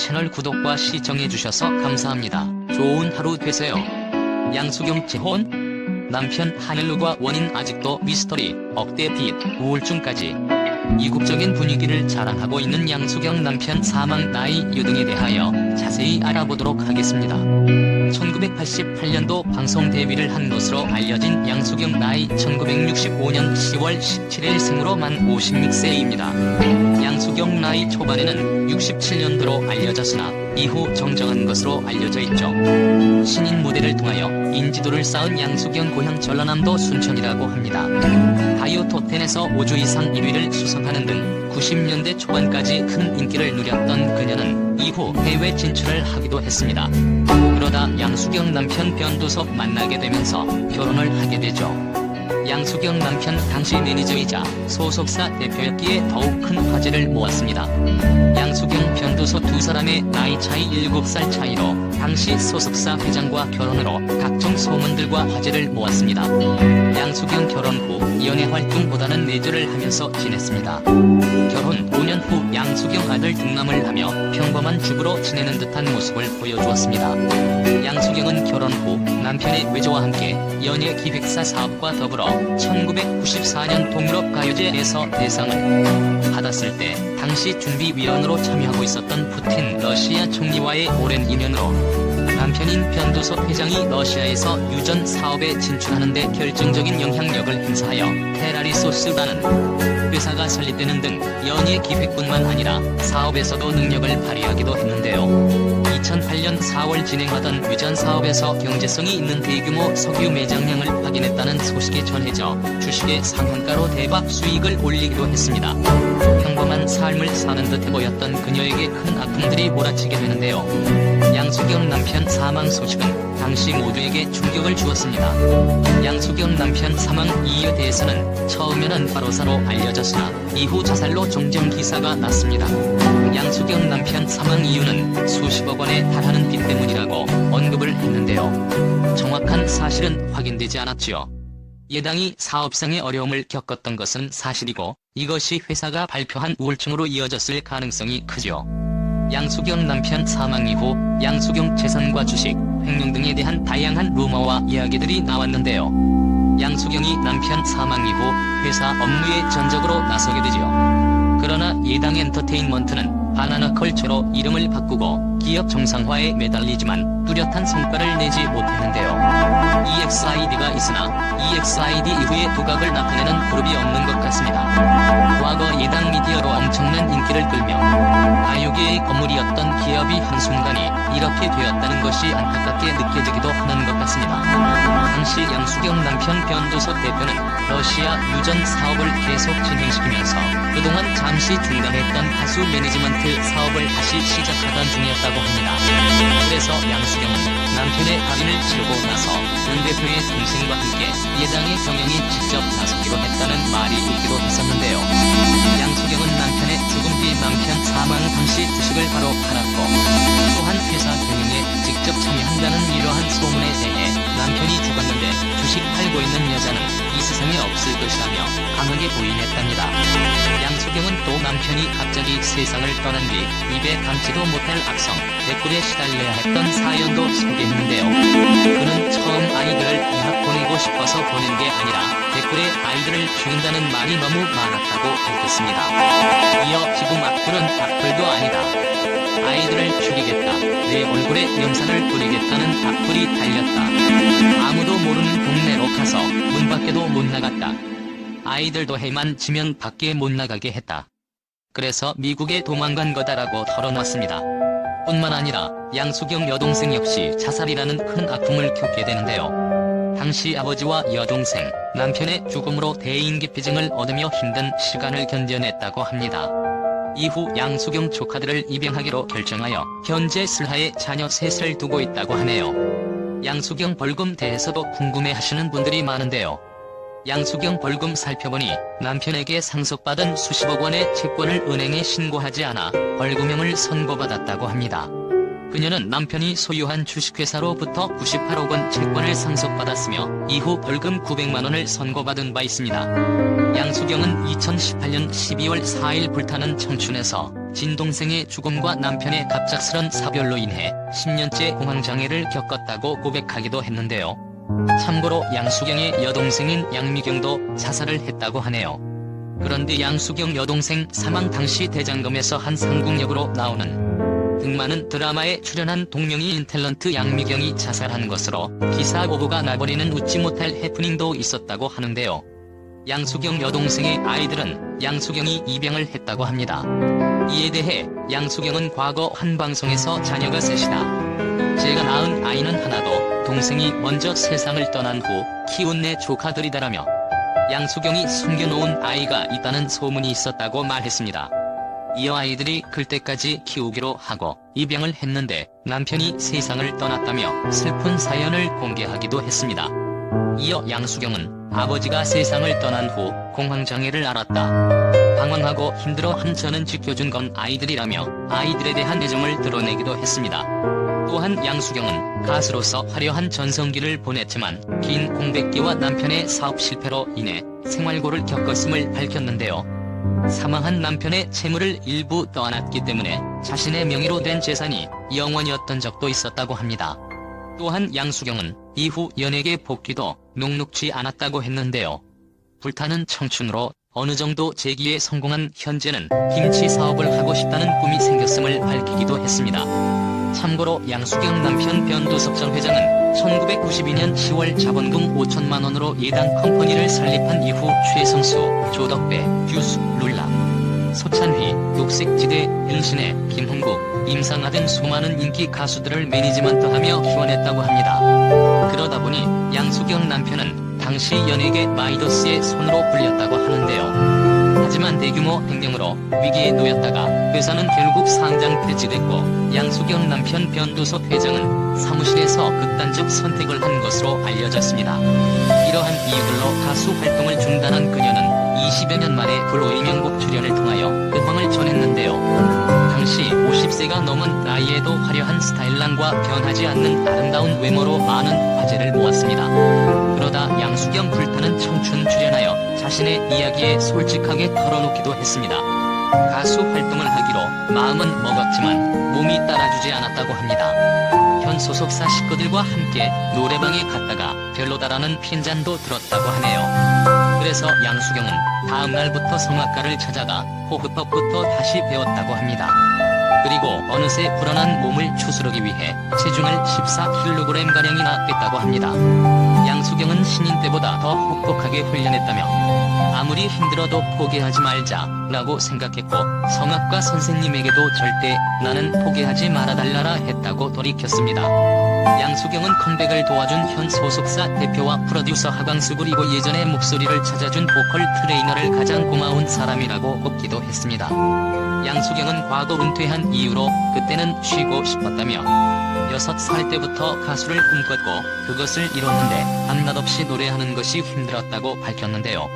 채널 구독과 시청해주셔서 감사합니다. 좋은 하루 되세요. 양수경 재혼? 남편 하늘로가 원인 아직도 미스터리, 억대 빚, 우울증까지. 이국적인 분위기를 자랑하고 있는 양수경 남편 사망 나이 유등에 대하여 자세히 알아보도록 하겠습니다. 1988년도 방송 데뷔를 한 것으로 알려진 양수경 나이 1965년 10월 17일 생으로 만 56세입니다. 양수경 나이 초반에는 67년도로 알려졌으나 이후 정정한 것으로 알려져 있죠. 신인 무대를 통하여 인지도를 쌓은 양수경 고향 전라남도 순천이라고 합니다. 가요 톱10에서 5주 이상 1위를 수상하는 등 90년대 초반까지 큰 인기를 누렸던 그녀는 이후 해외 진출을 하기도 했습니다. 그러다 양수경 남편 변두섭 만나게 되면서 결혼을 하게 되죠. 양수경 남편 당시 매니저이자 소속사 대표였기에 더욱 큰 화제를 모았습니다. 양수경 변두섭 두 사람의 나이 차이 7살 차이로 당시 소속사 회장과 결혼으로 각종 소문들과 화제를 모았습니다. 양수경 결혼 후 연예 활동보다는 내조를 하면서 지냈습니다. 결혼 5년 후 양수경 아들 등남을 하며 평범한 주부로 지내는 듯한 모습을 보여주었습니다. 양수경은 결혼 후 남편의 외조와 함께 연예 기획사 사업과 더불어 1994년 동유럽가요제에서 대상을 받았을 때 당시 준비위원으로 참여하고 있었던 푸틴 러시아 총리와의 오랜 인연으로 남편인 변두섭 회장이 러시아에서 유전 사업에 진출하는 데 결정적인 영향력을 행사하여 테라리소스라는 회사가 설립되는 등 연예 기획뿐만 아니라 사업에서도 능력을 발휘하기도 했는데요. 2008년 4월 진행하던 유전 사업에서 경제성이 있는 대규모 석유 매장량을 확인했다는 소식이 전해져 주식의 상한가로 대박 수익을 올리기도 했습니다. 평범한 삶을 사는 듯해 보였던 그녀에게 큰 아픔들이 몰아치게 되는데요. 양수경 남편 사망 소식은 당시 모두에게 충격을 주었습니다. 양수경 남편 사망 이유에 대해서는 처음에는 바로사로 알려졌으나 이후 자살로 정정 기사가 났습니다. 양수경 남편 사망 이유는 수십억 원에 달하는 빚 때문이라고 언급을 했는데요. 정확한 사실은 확인되지 않았지요. 예당이 사업상의 어려움을 겪었던 것은 사실이고 이것이 회사가 발표한 우울증으로 이어졌을 가능성이 크죠. 양수경 남편 사망 이후 양수경 재산과 주식, 횡령 등에 대한 다양한 루머와 이야기들이 나왔는데요. 양수경이 남편 사망 이후 회사 업무에 전적으로 나서게 되지요. 그러나 예당 엔터테인먼트는 바나나컬처로 이름을 바꾸고 기업 정상화에 매달리지만 뚜렷한 성과를 내지 못했는데요. EXID가 있으나 EXID 이후에 두각을 나타내는 그룹이 없는 것 같습니다. 과거 예당 미디어로 엄청난 인기를 끌며 가요계의 건물이었던 기업이 한순간에 이렇게 되었다는 것이 안타깝게 느껴지기도 하는 것 같습니다. 당시 양수경 남편 변두섭 대표는 러시아 유전 사업을 계속 진행시키면서 그동안 잠시 중단했던 가수 매니지먼트 사업을 다시 시작하던 중이었다고 합니다. 그래서 양수경은 남편의 발인을 치르고 나서 문 대표의 동생과 함께 예당의 경영에 직접 나서기로 했다는 말이 있기도 했었는데요. 양수경은 남편의 죽음 뒤 남편 사망 당시 주식을 바로 팔았고 또한 회사 경영에 직접 참여한다는 이러한 소문에 대해 남편이 죽었는데 주식 팔고 있는 여자는 이 세상에 없을 것이라며 강하게 부인했답니다. 양수경은 또 남편이 갑자기 세상을 떠난 뒤 입에 담지도 못할 악성 댓글에 시달려야 했던 사연도 소개했는데요. 그는 처음 아이들을 유학 보내고 싶어서 보낸 게 아니라 댓글에 아이들을 죽인다는 말이 너무 많았다고 밝혔습니다. 이어 지금 악플은 악플도 아니다. 아이들을 죽이겠다. 내 얼굴에 염산을 뿌리겠다는 악플이 달렸다. 아무도 모르는 동네로 가서 문 밖에도 못 나갔다. 아이들도 해만 지면 밖에 못 나가게 했다. 그래서 미국에 도망간 거다라고 털어놨습니다. 뿐만 아니라 양수경 여동생 역시 자살이라는 큰 아픔을 겪게 되는데요. 당시 아버지와 여동생, 남편의 죽음으로 대인기피증을 얻으며 힘든 시간을 견뎌냈다고 합니다. 이후 양수경 조카들을 입양하기로 결정하여 현재 슬하에 자녀 셋을 두고 있다고 하네요. 양수경 벌금 대해서도 궁금해하시는 분들이 많은데요. 양수경 벌금 살펴보니 남편에게 상속받은 수십억 원의 채권을 은행에 신고하지 않아 벌금형을 선고받았다고 합니다. 그녀는 남편이 소유한 주식회사로부터 98억 원 채권을 상속받았으며 이후 벌금 900만 원을 선고받은 바 있습니다. 양수경은 2018년 12월 4일 불타는 청춘에서 진동생의 죽음과 남편의 갑작스런 사별로 인해 10년째 공황장애를 겪었다고 고백하기도 했는데요. 참고로 양수경의 여동생인 양미경도 자살을 했다고 하네요. 그런데 양수경 여동생 사망 당시 대장금에서 한 상궁역으로 나오는 등 많은 드라마에 출연한 동명이인 탤런트 양미경이 자살한 것으로 기사 오보가 나버리는 웃지 못할 해프닝도 있었다고 하는데요. 양수경 여동생의 아이들은 양수경이 입양을 했다고 합니다. 이에 대해 양수경은 과거 한 방송에서 자녀가 셋이다. 제가 낳은 아이는 하나도 동생이 먼저 세상을 떠난 후 키운 내 조카들이다라며 양수경이 숨겨놓은 아이가 있다는 소문이 있었다고 말했습니다. 이어 아이들이 클 때까지 키우기로 하고 입양을 했는데 남편이 세상을 떠났다며 슬픈 사연을 공개하기도 했습니다. 이어 양수경은 아버지가 세상을 떠난 후 공황장애를 앓았다. 방황하고 힘들어한 저는 지켜준 건 아이들이라며 아이들에 대한 애정을 드러내기도 했습니다. 또한 양수경은 가수로서 화려한 전성기를 보냈지만 긴 공백기와 남편의 사업 실패로 인해 생활고를 겪었음을 밝혔는데요. 사망한 남편의 채무를 일부 떠안았기 때문에 자신의 명의로 된 재산이 0원이었던 적도 있었다고 합니다. 또한 양수경은 이후 연예계 복귀도 녹록지 않았다고 했는데요. 불타는 청춘으로 어느 정도 재기에 성공한 현재는 김치 사업을 하고 싶다는 꿈이 생겼음을 밝히기도 했습니다. 참고로 양수경 남편 변도섭 전 회장은 1992년 10월 자본금 5천만 원으로 예당 컴퍼니를 설립한 이후 최성수, 조덕배, 규수, 룰라, 소찬휘, 녹색지대, 윤신혜, 김흥국, 임상아 등 수많은 인기 가수들을 매니지먼트하며 키워냈다고 합니다. 그러다 보니 양수경 남편은 당시 연예계 마이더스의 손으로 불렸다고 하는데요. 하지만 대규모 횡령으로 위기에 놓였다가 회사는 결국 상장 폐지됐고 양수경 남편 변도섭 회장은 사무실에서 극단적 선택을 한 것으로 알려졌습니다. 이러한 이유들로 가수 활동을 중단한 그녀는 20여 년 만에 브로이 명곡 출연을 통하여 음악을 전했는데요. 당시 50세가 넘은 나이에도 화려한 스타일랑과 변하지 않는 아름다운 외모로 많은 화제를 모았습니다. 그러다 양수경 불타는 청춘 출연하여 자신의 이야기에 솔직하게 털어놓기도 했습니다. 가수 활동을 하기로 마음은 먹었지만 몸이 따라주지 않았다고 합니다. 현 소속사 식구들과 함께 노래방에 갔다가 별로다라는 핀잔도 들었다고 하네요. 그래서 양수경은 다음 날부터 성악가를 찾아가 호흡법부터 다시 배웠다고 합니다. 그리고 어느새 불어난 몸을 추스르기 위해 체중을 14kg가량이나 뺐다고 합니다. 양수경은 신인 때보다 더 혹독하게 훈련했다며 아무리 힘들어도 포기하지 말자 라고 생각했고 성악가 선생님에게도 절대 나는 포기하지 말아달라라 했다고 돌이켰습니다. 양수경은 컴백을 도와준 현 소속사 대표와 프로듀서 하광수 그리고 예전의 목소리를 찾아준 보컬 트레이너를 가장 고마운 사람이라고 꼽기도 했습니다. 양수경은 과거 은퇴한 이유로 그때는 쉬고 싶었다며 6살 때부터 가수를 꿈꿨고 그것을 이뤘는데 밤낮없이 노래하는 것이 힘들었다고 밝혔는데요.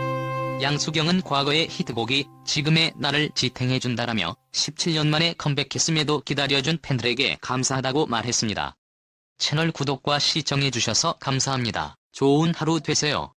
양수경은 과거의 히트곡이 지금의 나를 지탱해준다라며 17년 만에 컴백했음에도 기다려준 팬들에게 감사하다고 말했습니다. 채널 구독과 시청해주셔서 감사합니다. 좋은 하루 되세요.